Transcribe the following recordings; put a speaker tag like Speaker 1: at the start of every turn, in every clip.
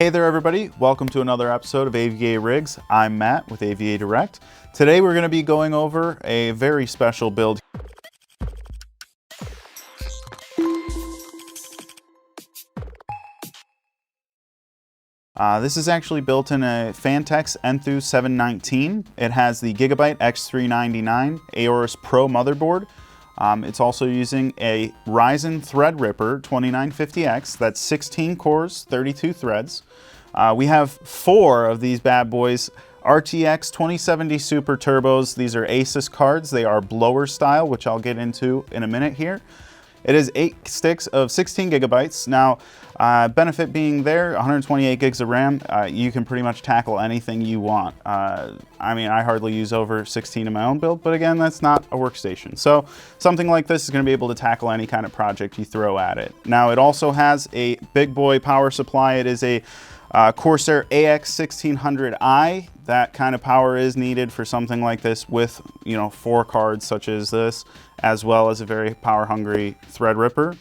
Speaker 1: Hey there everybody, welcome to another episode of AVARigs. I'm Matt with AVADirect. Today we're going to be going over a very special build. This is actually built in a Phantek's Enthoo 719. It has the Gigabyte X399 AORUS Pro motherboard. It's also using a Ryzen Threadripper 2950X. That's 16 cores, 32 threads. We have 4 of these bad boys. RTX 2070 Super Turbos. These are ASUS cards. They are blower style, which I'll get into in a minute here. It is 8 sticks of 16 gigabytes. Now, benefit being there, 128 gigs of RAM, you can pretty much tackle anything you want. I mean, I hardly use over 16 in my own build, but again, that's not a workstation. So something like this is going to be able to tackle any kind of project you throw at it. Now, it also has a big boy power supply. It is a Corsair AX1600i. That kind of power is needed for something like this with, 4 cards such as this, as well as a very power-hungry Threadripper.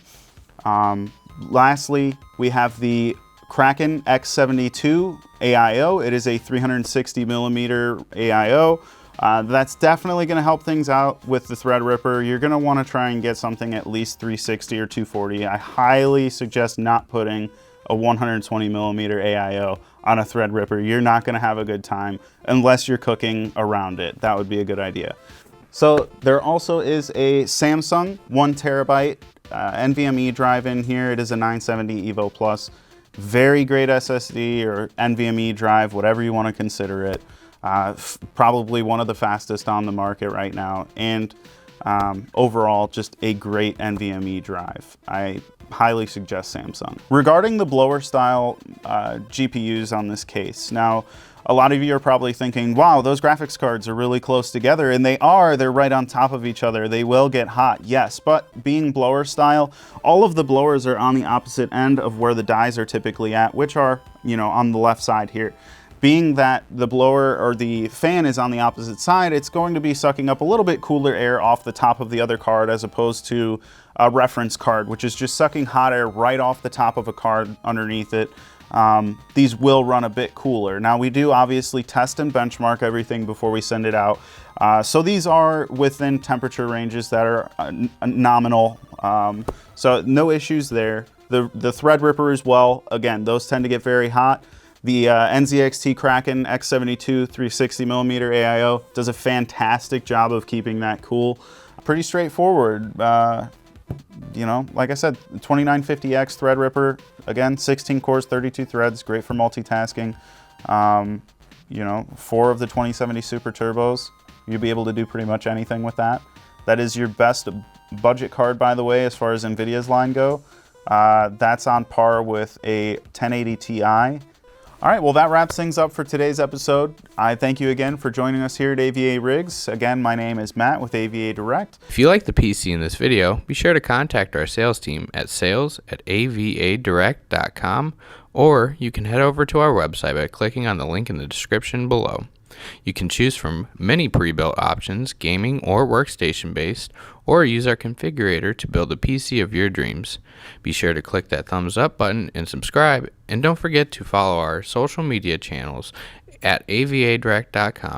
Speaker 1: Lastly, we have the Kraken X72 AIO. It is a 360 millimeter AIO. That's definitely going to help things out with the Threadripper. You're going to want to try and get something at least 360 or 240. I highly suggest not putting a 120 millimeter AIO on a Threadripper. You're not going to have a good time unless you're cooking around it. That would be a good idea. So there also is a Samsung 1 terabyte NVMe drive in here. It is a 970 EVO Plus. Very great SSD or NVMe drive, whatever you want to consider it. Probably one of the fastest on the market right now. And overall, just a great NVMe drive. I highly suggest Samsung. Regarding the blower style GPUs on this case, now a lot of you are probably thinking, wow, those graphics cards are really close together, and they are. They're right on top of each other. They will get hot, yes, but being blower style, all of the blowers are on the opposite end of where the dies are typically at, which are, on the left side here. Being that the blower or the fan is on the opposite side, it's going to be sucking up a little bit cooler air off the top of the other card as opposed to a reference card, which is just sucking hot air right off the top of a card underneath it. These will run a bit cooler. Now, we do obviously test and benchmark everything before we send it out. So these are within temperature ranges that are nominal. So no issues there. The Threadripper as well, again, those tend to get very hot. The NZXT Kraken X72 360 millimeter AIO does a fantastic job of keeping that cool. Pretty straightforward. Like I said, 2950X Threadripper, again, 16 cores, 32 threads, great for multitasking. 4 of the 2070 Super Turbos, you'll be able to do pretty much anything with that. That is your best budget card, by the way, as far as NVIDIA's line go. That's on par with a 1080 Ti. All right, well, that wraps things up for today's episode. I thank you again for joining us here at AVARigs. Again, my name is Matt with AVADirect.
Speaker 2: If you like the PC in this video, be sure to contact our sales team at sales@avadirect.com, or you can head over to our website by clicking on the link in the description below. You can choose from many pre-built options, gaming or workstation based, or use our configurator to build a PC of your dreams. Be sure to click that thumbs up button and subscribe, and don't forget to follow our social media channels at avadirect.com